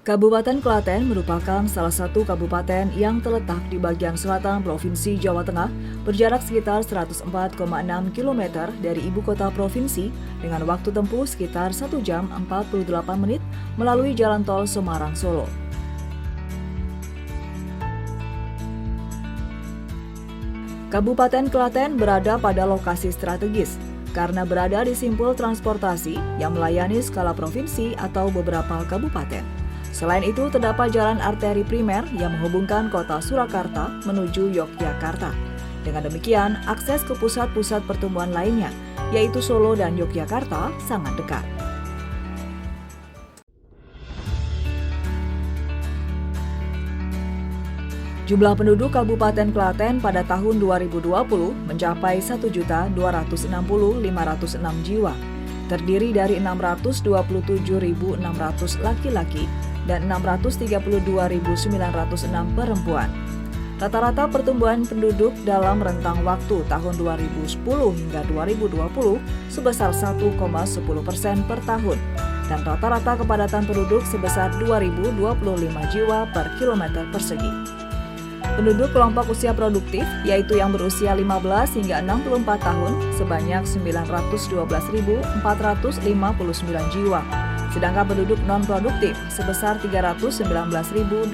Kabupaten Klaten merupakan salah satu kabupaten yang terletak di bagian selatan Provinsi Jawa Tengah, berjarak sekitar 104,6 km dari ibu kota provinsi dengan waktu tempuh sekitar 1 jam 48 menit melalui jalan tol Semarang-Solo. Kabupaten Klaten berada pada lokasi strategis karena berada di simpul transportasi yang melayani skala provinsi atau beberapa kabupaten. Selain itu, terdapat jalan arteri primer yang menghubungkan kota Surakarta menuju Yogyakarta. Dengan demikian, akses ke pusat-pusat pertumbuhan lainnya, yaitu Solo dan Yogyakarta, sangat dekat. Jumlah penduduk Kabupaten Klaten pada tahun 2020 mencapai 1.260.506 jiwa, terdiri dari 627.600 laki-laki dan 632.906 perempuan. Rata-rata pertumbuhan penduduk dalam rentang waktu tahun 2010 hingga 2020 sebesar 1,10% per tahun, dan rata-rata kepadatan penduduk sebesar 2.025 jiwa per kilometer persegi. Penduduk kelompok usia produktif, yaitu yang berusia 15 hingga 64 tahun, sebanyak 912.459 jiwa. Sedangkan penduduk non-produktif sebesar 319.201.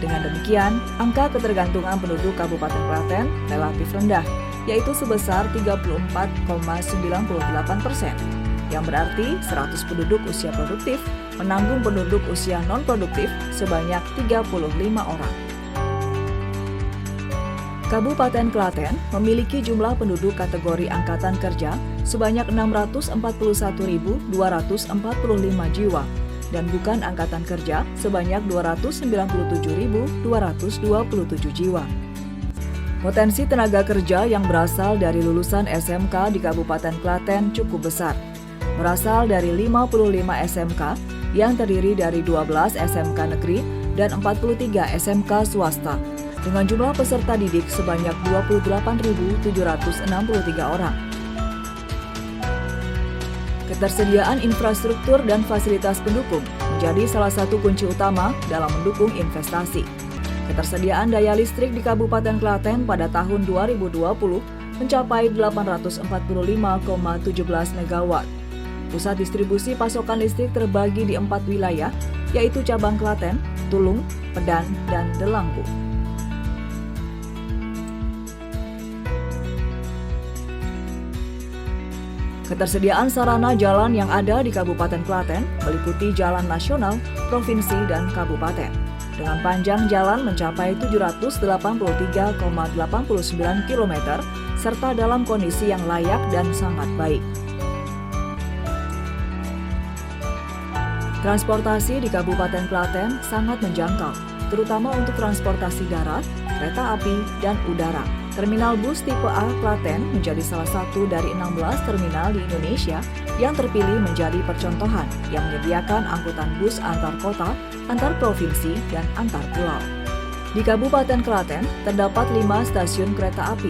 Dengan demikian, angka ketergantungan penduduk Kabupaten Klaten relatif rendah, yaitu sebesar 34,98%, yang berarti 100 penduduk usia produktif menanggung penduduk usia non-produktif sebanyak 35 orang. Kabupaten Klaten memiliki jumlah penduduk kategori angkatan kerja sebanyak 641.245 jiwa dan bukan angkatan kerja sebanyak 297.227 jiwa. Potensi tenaga kerja yang berasal dari lulusan SMK di Kabupaten Klaten cukup besar. Berasal dari 55 SMK yang terdiri dari 12 SMK negeri dan 43 SMK swasta, dengan jumlah peserta didik sebanyak 28.763 orang. Ketersediaan infrastruktur dan fasilitas pendukung menjadi salah satu kunci utama dalam mendukung investasi. Ketersediaan daya listrik di Kabupaten Klaten pada tahun 2020 mencapai 845,17 MW. Pusat distribusi pasokan listrik terbagi di 4 wilayah, yaitu cabang Klaten, Tulung, Pedan, dan Delanggu. Ketersediaan sarana jalan yang ada di Kabupaten Klaten meliputi jalan nasional, provinsi, dan kabupaten, dengan panjang jalan mencapai 783,89 km serta dalam kondisi yang layak dan sangat baik. Transportasi di Kabupaten Klaten sangat menjangkau, terutama untuk transportasi darat, kereta api, dan udara. Terminal bus tipe A Klaten menjadi salah satu dari 16 terminal di Indonesia yang terpilih menjadi percontohan yang menyediakan angkutan bus antar kota, antar provinsi, dan antar pulau. Di Kabupaten Klaten terdapat 5 stasiun kereta api,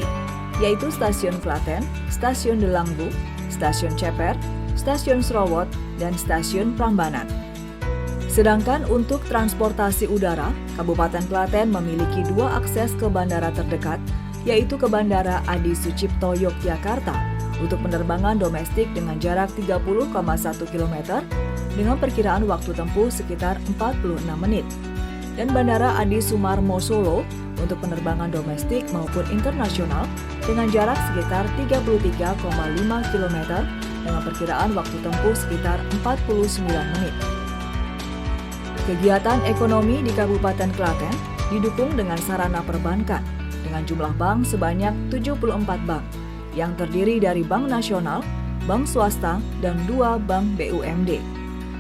yaitu Stasiun Klaten, Stasiun Delanggu, Stasiun Ceper, Stasiun Srowot, dan Stasiun Prambanan. Sedangkan untuk transportasi udara, Kabupaten Klaten memiliki 2 akses ke bandara terdekat, yaitu ke Bandara Adi Sucipto Yogyakarta untuk penerbangan domestik dengan jarak 30,1 km dengan perkiraan waktu tempuh sekitar 46 menit, dan Bandara Adi Sumarmo Solo untuk penerbangan domestik maupun internasional dengan jarak sekitar 33,5 km dengan perkiraan waktu tempuh sekitar 49 menit. Kegiatan ekonomi di Kabupaten Klaten didukung dengan sarana perbankan dengan jumlah bank sebanyak 74 bank yang terdiri dari bank nasional, bank swasta, dan 2 bank BUMD.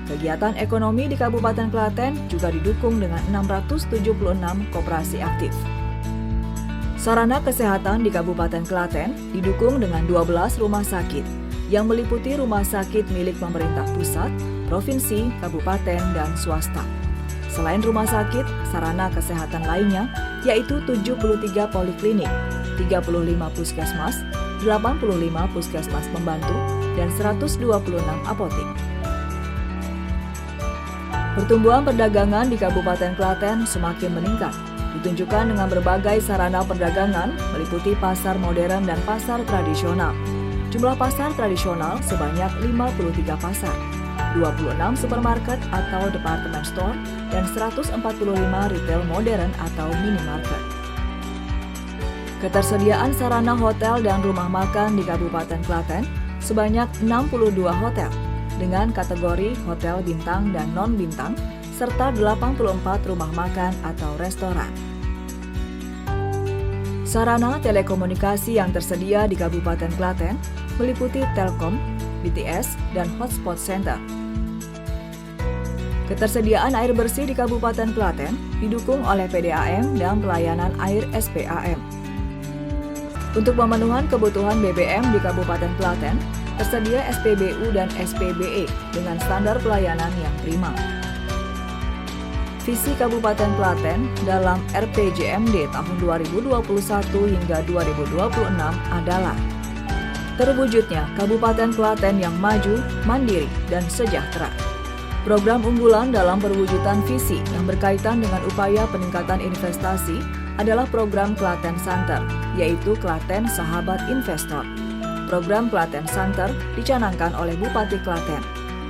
Kegiatan ekonomi di Kabupaten Klaten juga didukung dengan 676 koperasi aktif. Sarana kesehatan di Kabupaten Klaten didukung dengan 12 rumah sakit yang meliputi rumah sakit milik pemerintah pusat, provinsi, kabupaten, dan swasta. Selain rumah sakit, sarana kesehatan lainnya yaitu 73 poliklinik, 35 puskesmas, 85 puskesmas pembantu, dan 126 apotek. Pertumbuhan perdagangan di Kabupaten Klaten semakin meningkat, ditunjukkan dengan berbagai sarana perdagangan meliputi pasar modern dan pasar tradisional. Jumlah pasar tradisional sebanyak 53 pasar, 26 supermarket atau department store, dan 145 retail modern atau minimarket. Ketersediaan sarana hotel dan rumah makan di Kabupaten Klaten sebanyak 62 hotel, dengan kategori hotel bintang dan non-bintang, serta 84 rumah makan atau restoran. Sarana telekomunikasi yang tersedia di Kabupaten Klaten meliputi Telkom, BTS, dan Hotspot Center. Ketersediaan air bersih di Kabupaten Klaten didukung oleh PDAM dan pelayanan air SPAM. Untuk pemenuhan kebutuhan BBM di Kabupaten Klaten, tersedia SPBU dan SPBE dengan standar pelayanan yang prima. Visi Kabupaten Klaten dalam RPJMD tahun 2021 hingga 2026 adalah terwujudnya Kabupaten Klaten yang maju, mandiri, dan sejahtera. Program unggulan dalam perwujudan visi yang berkaitan dengan upaya peningkatan investasi adalah program Klaten Santer, yaitu Klaten Sahabat Investor. Program Klaten Santer dicanangkan oleh Bupati Klaten,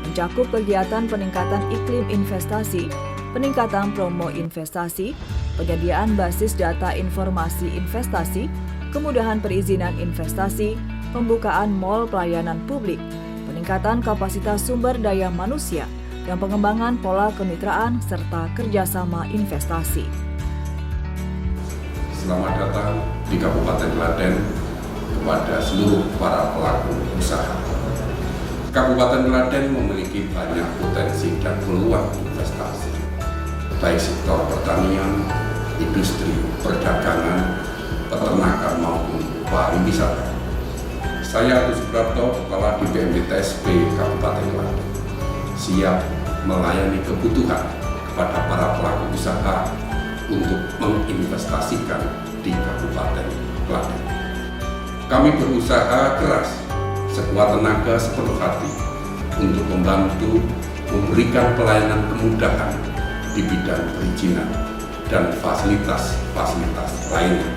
mencakup kegiatan peningkatan iklim investasi, peningkatan promo investasi, penyediaan basis data informasi investasi, kemudahan perizinan investasi, pembukaan mall pelayanan publik, peningkatan kapasitas sumber daya manusia, dan pengembangan pola kemitraan serta kerjasama investasi. Selamat datang di Kabupaten Klaten kepada seluruh para pelaku usaha. Kabupaten Klaten memiliki banyak potensi dan peluang investasi, baik sektor pertanian, industri, perdagangan, peternakan maupun pariwisata. Saya Agus Suprapto, Kepala DPMD TSP Kabupaten Klaten, siap melayani kebutuhan kepada para pelaku usaha untuk menginvestasikan di Kabupaten Klaten. Kami berusaha keras, sekuat tenaga, sepenuh hati untuk membantu memberikan pelayanan kemudahan di bidang perizinan dan fasilitas-fasilitas lainnya.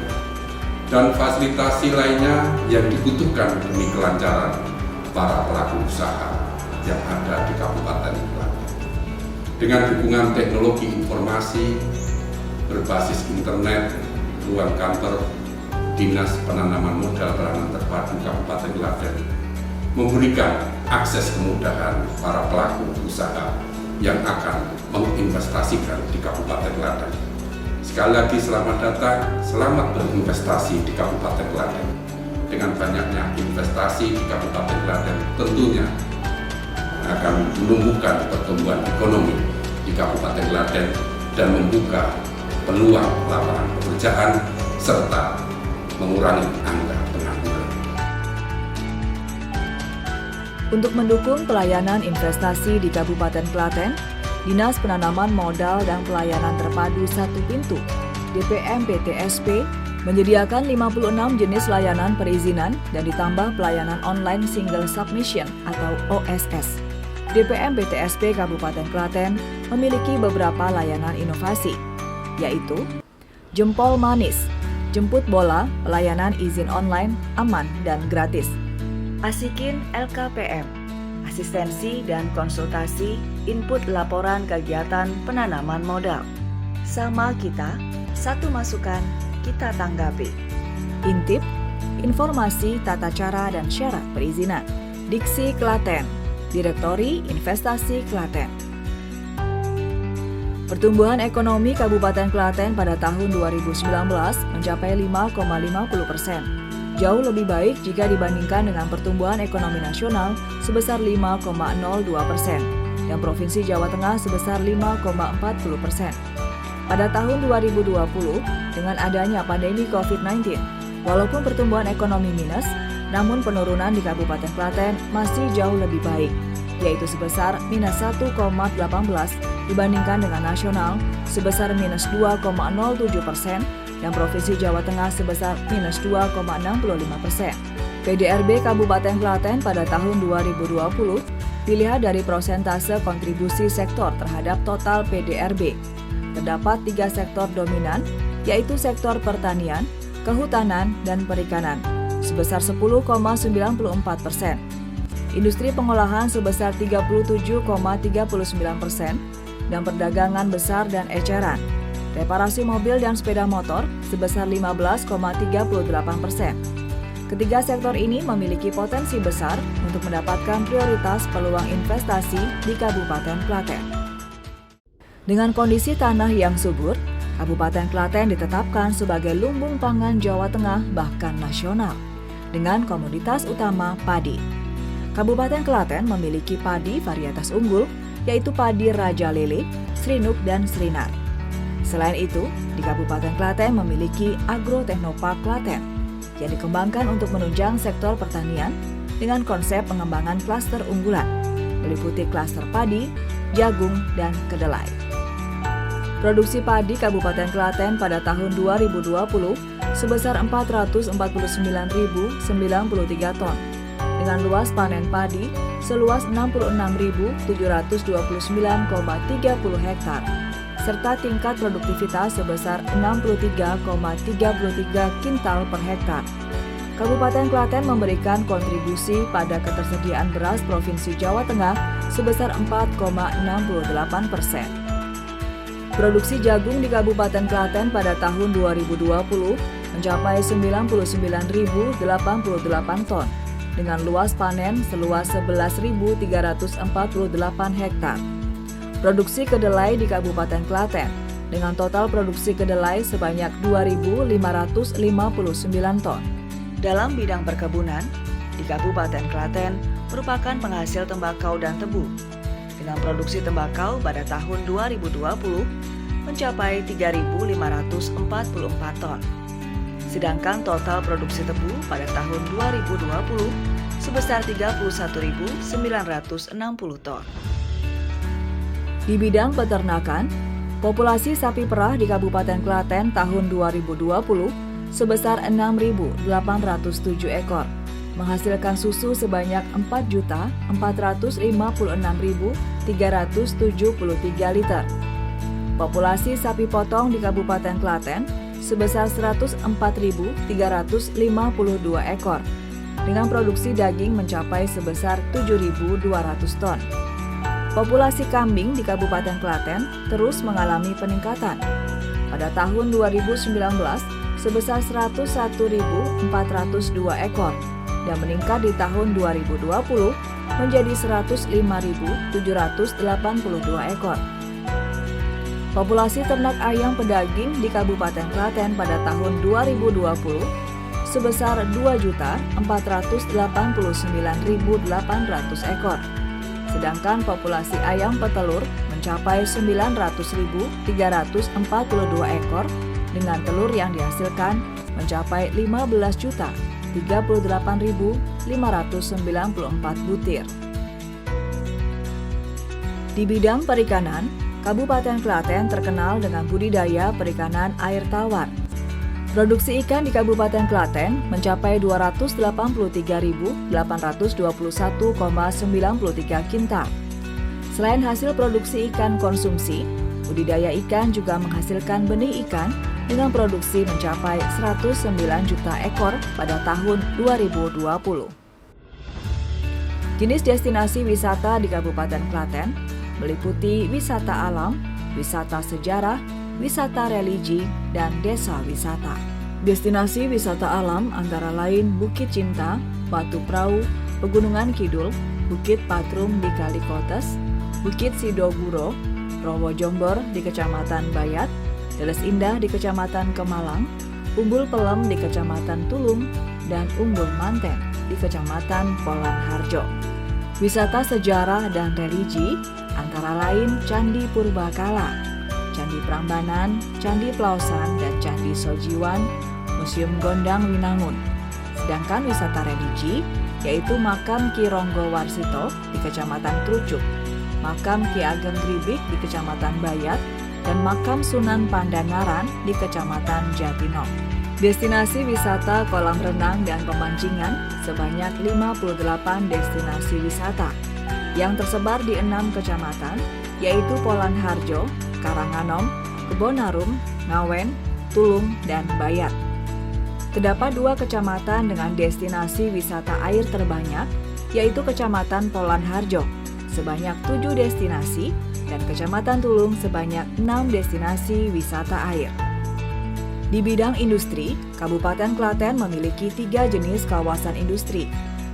Dan fasilitasi lainnya yang dibutuhkan demi kelancaran para pelaku usaha yang ada di Kabupaten Klaten. Dengan dukungan teknologi informasi berbasis internet, ruang kantor Dinas Penanaman Modal Peranan Terpadu Kabupaten Klaten memberikan akses kemudahan para pelaku usaha yang akan menginvestasikan di Kabupaten Klaten. Sekali lagi selamat datang, selamat berinvestasi di Kabupaten Klaten. Dengan banyaknya investasi di Kabupaten Klaten tentunya akan menumbuhkan pertumbuhan ekonomi di Kabupaten Klaten dan membuka peluang lapangan pekerjaan serta mengurangi angka pengangguran. Untuk mendukung pelayanan investasi di Kabupaten Klaten, Dinas Penanaman Modal dan Pelayanan Terpadu Satu Pintu (DPM PTSP) menyediakan 56 jenis layanan perizinan dan ditambah pelayanan online single submission atau OSS. DPM PTSP Kabupaten Klaten memiliki beberapa layanan inovasi, yaitu Jempol Manis, jemput bola, pelayanan izin online, aman dan gratis. Asikin LKPM, asistensi dan konsultasi, input laporan kegiatan penanaman modal. Sama kita, satu masukan, kita tanggapi. Intip, informasi tata cara dan syarat perizinan. Diksi Klaten, Direktori Investasi Klaten. Pertumbuhan ekonomi Kabupaten Klaten pada tahun 2019 mencapai 5,50%, jauh lebih baik jika dibandingkan dengan pertumbuhan ekonomi nasional sebesar 5,02% dan Provinsi Jawa Tengah sebesar 5,40%. Pada tahun 2020, dengan adanya pandemi COVID-19, walaupun pertumbuhan ekonomi minus, namun penurunan di Kabupaten Klaten masih jauh lebih baik, yaitu sebesar minus 1,18% dibandingkan dengan nasional sebesar minus 2,07% dan Provinsi Jawa Tengah sebesar minus 2,65%. PDRB Kabupaten Klaten pada tahun 2020 Dilihat dari prosentase kontribusi sektor terhadap total PDRB, terdapat 3 sektor dominan, yaitu sektor pertanian, kehutanan, dan perikanan, sebesar 10,94%. Industri pengolahan sebesar 37,39%, dan perdagangan besar dan eceran, reparasi mobil dan sepeda motor sebesar 15,38%. Ketiga sektor ini memiliki potensi besar untuk mendapatkan prioritas peluang investasi di Kabupaten Klaten. Dengan kondisi tanah yang subur, Kabupaten Klaten ditetapkan sebagai lumbung pangan Jawa Tengah bahkan nasional, dengan komoditas utama padi. Kabupaten Klaten memiliki padi varietas unggul, yaitu padi Raja Lele, Srinuk, dan Srinar. Selain itu, di Kabupaten Klaten memiliki Agrotechnopark Klaten yang dikembangkan untuk menunjang sektor pertanian dengan konsep pengembangan klaster unggulan, meliputi klaster padi, jagung, dan kedelai. Produksi padi Kabupaten Klaten pada tahun 2020 sebesar 449.093 ton, dengan luas panen padi seluas 66.729,30 hektar, serta tingkat produktivitas sebesar 63,33 kintal per hektar. Kabupaten Klaten memberikan kontribusi pada ketersediaan beras Provinsi Jawa Tengah sebesar 4,68%. Produksi jagung di Kabupaten Klaten pada tahun 2020 mencapai 99.088 ton, dengan luas panen seluas 11.348 hektar. Produksi kedelai di Kabupaten Klaten dengan total produksi kedelai sebanyak 2.559 ton. Dalam bidang perkebunan, di Kabupaten Klaten merupakan penghasil tembakau dan tebu, dengan produksi tembakau pada tahun 2020 mencapai 3.544 ton. Sedangkan total produksi tebu pada tahun 2020 sebesar 31.960 ton. Di bidang peternakan, populasi sapi perah di Kabupaten Klaten tahun 2020 sebesar 6.807 ekor, menghasilkan susu sebanyak 4.456.373 liter. Populasi sapi potong di Kabupaten Klaten sebesar 104.352 ekor, dengan produksi daging mencapai sebesar 7.200 ton. Populasi kambing di Kabupaten Klaten terus mengalami peningkatan. Pada tahun 2019 sebesar 101.402 ekor dan meningkat di tahun 2020 menjadi 105.782 ekor. Populasi ternak ayam pedaging di Kabupaten Klaten pada tahun 2020 sebesar 2.489.800 ekor. Sedangkan populasi ayam petelur mencapai 900.342 ekor dengan telur yang dihasilkan mencapai 15.038.594 butir. Di bidang perikanan, Kabupaten Klaten terkenal dengan budidaya perikanan air tawar. Produksi ikan di Kabupaten Klaten mencapai 283.821,93 kintal. Selain hasil produksi ikan konsumsi, budidaya ikan juga menghasilkan benih ikan dengan produksi mencapai 109 juta ekor pada tahun 2020. Jenis destinasi wisata di Kabupaten Klaten meliputi wisata alam, wisata sejarah, wisata religi, dan desa wisata. Destinasi wisata alam antara lain Bukit Cinta, Batu Prau, Pegunungan Kidul, Bukit Patrum di Kalikotes, Bukit Sidoguro, Rowo Jombor di Kecamatan Bayat, Deles Indah di Kecamatan Kemalang, Umbul Pelem di Kecamatan Tulung, dan Umbul Manten di Kecamatan Polan Harjo. Wisata sejarah dan religi antara lain Candi Purbakala, Candi Prambanan, Candi Plausan, dan Candi Sojiwan, Museum Gondang Winangun. Sedangkan wisata religi yaitu Makam Ki Ronggo Warsito di Kecamatan Trucuk, Makam Ki Ageng Gribik di Kecamatan Bayat, dan Makam Sunan Pandanaran di Kecamatan Jatinong. Destinasi wisata kolam renang dan pemancingan sebanyak 58 destinasi wisata. yang tersebar di 6 kecamatan, yaitu Polanharjo, Karanganom, Kebonarum, Ngawen, Tulung, dan Bayat. Terdapat 2 kecamatan dengan destinasi wisata air terbanyak, yaitu Kecamatan Polanharjo sebanyak 7 destinasi dan Kecamatan Tulung sebanyak 6 destinasi wisata air. Di bidang industri, Kabupaten Klaten memiliki 3 jenis kawasan industri,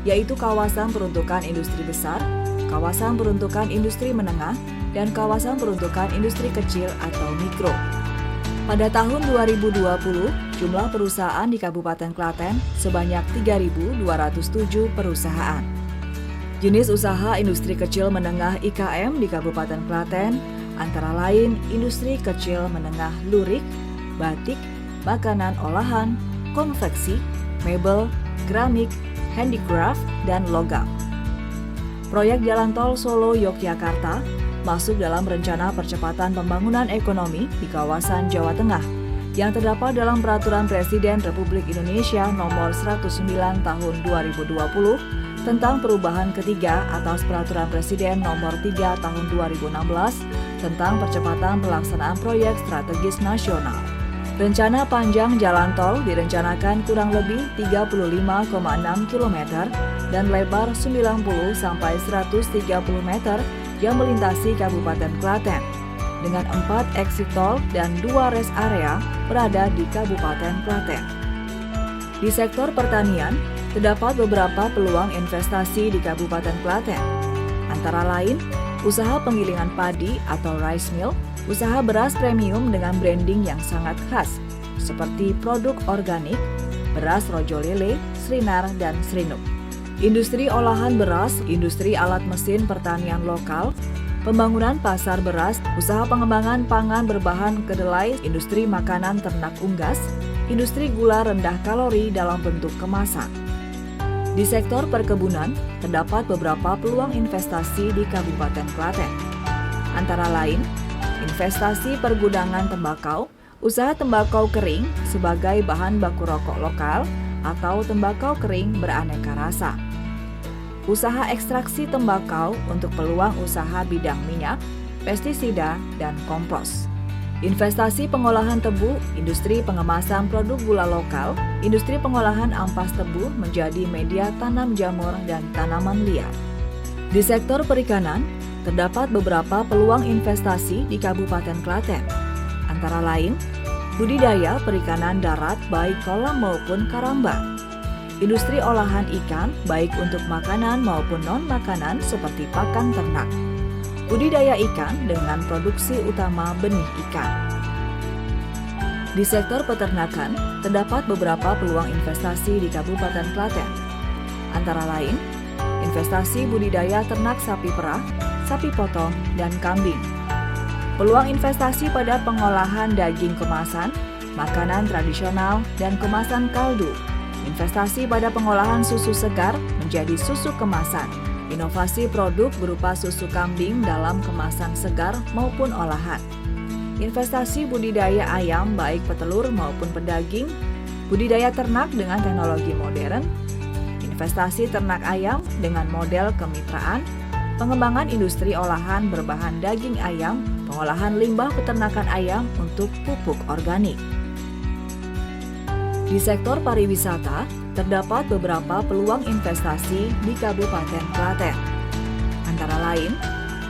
yaitu kawasan peruntukan industri besar, kawasan peruntukan industri menengah, dan kawasan peruntukan industri kecil atau mikro. Pada tahun 2020, jumlah perusahaan di Kabupaten Klaten sebanyak 3.207 perusahaan. Jenis usaha industri kecil menengah IKM di Kabupaten Klaten antara lain industri kecil menengah lurik, batik, makanan olahan, konveksi, mebel, keramik, handicraft, dan logam. Proyek Jalan Tol Solo-Yogyakarta masuk dalam rencana percepatan pembangunan ekonomi di kawasan Jawa Tengah yang terdapat dalam Peraturan Presiden Republik Indonesia Nomor 109 Tahun 2020 tentang perubahan ketiga atas Peraturan Presiden Nomor 3 Tahun 2016 tentang percepatan pelaksanaan proyek strategis nasional. Rencana panjang jalan tol direncanakan kurang lebih 35,6 km dan lebar 90 sampai 130 meter yang melintasi Kabupaten Klaten, dengan 4 exit tol dan 2 rest area berada di Kabupaten Klaten. Di sektor pertanian, terdapat beberapa peluang investasi di Kabupaten Klaten, antara lain usaha penggilingan padi atau rice mill, usaha beras premium dengan branding yang sangat khas, seperti produk organik, beras rojo lele, Srinar, dan Srinuk. Industri olahan beras, industri alat mesin pertanian lokal, pembangunan pasar beras, usaha pengembangan pangan berbahan kedelai, industri makanan ternak unggas, industri gula rendah kalori dalam bentuk kemasan. Di sektor perkebunan, terdapat beberapa peluang investasi di Kabupaten Klaten. Antara lain, investasi pergudangan tembakau, usaha tembakau kering sebagai bahan baku rokok lokal atau tembakau kering beraneka rasa. Usaha ekstraksi tembakau untuk peluang usaha bidang minyak, pestisida, dan kompos. Investasi pengolahan tebu, industri pengemasan produk gula lokal, industri pengolahan ampas tebu menjadi media tanam jamur dan tanaman liar. Di sektor perikanan, terdapat beberapa peluang investasi di Kabupaten Klaten, antara lain budidaya perikanan darat baik kolam maupun karamba, industri olahan ikan baik untuk makanan maupun non-makanan seperti pakan ternak, budidaya ikan dengan produksi utama benih ikan. Di sektor peternakan, terdapat beberapa peluang investasi di Kabupaten Klaten, antara lain investasi budidaya ternak sapi perah, sapi potong, dan kambing. Peluang investasi pada pengolahan daging kemasan, makanan tradisional, dan kemasan kaldu. Investasi pada pengolahan susu segar menjadi susu kemasan. Inovasi produk berupa susu kambing dalam kemasan segar maupun olahan. Investasi budidaya ayam baik petelur maupun pedaging. Budidaya ternak dengan teknologi modern. Investasi ternak ayam dengan model kemitraan. Pengembangan industri olahan berbahan daging ayam, pengolahan limbah peternakan ayam untuk pupuk organik. Di sektor pariwisata, terdapat beberapa peluang investasi di Kabupaten Klaten. Antara lain,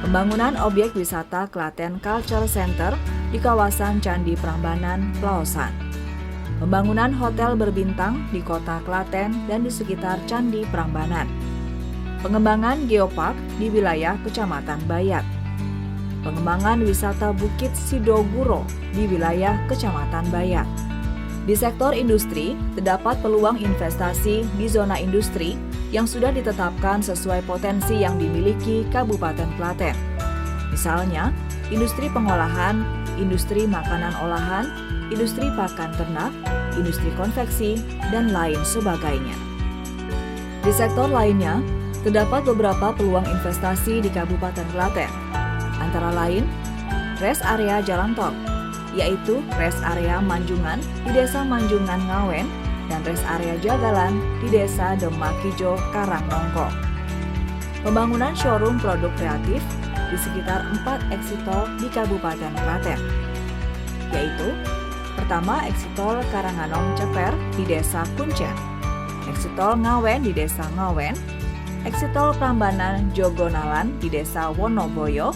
pembangunan objek wisata Klaten Culture Center di kawasan Candi Prambanan, Plaosan. Pembangunan hotel berbintang di kota Klaten dan di sekitar Candi Prambanan. Pengembangan geopark di wilayah Kecamatan Bayat. Pengembangan wisata Bukit Sidoguro di wilayah Kecamatan Bayat. Di sektor industri, terdapat peluang investasi di zona industri yang sudah ditetapkan sesuai potensi yang dimiliki Kabupaten Klaten. Misalnya, industri pengolahan, industri makanan olahan, industri pakan ternak, industri konveksi, dan lain sebagainya. Di sektor lainnya, terdapat beberapa peluang investasi di Kabupaten Klaten, antara lain rest area jalan tol, yaitu rest area Manjungan di Desa Manjungan Ngawen dan rest area Jagalan di Desa Demakijo Karangnongko. pembangunan showroom produk kreatif di sekitar 4 eksitol di Kabupaten Klaten, yaitu pertama eksitol Karanganom Ceper di Desa Kuncen, eksitol Ngawen di Desa Ngawen, eksitol Prambanan Jogonalan di Desa Wonoboyo,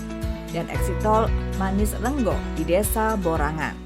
dan eksitol Manis Renggo di Desa Borangan.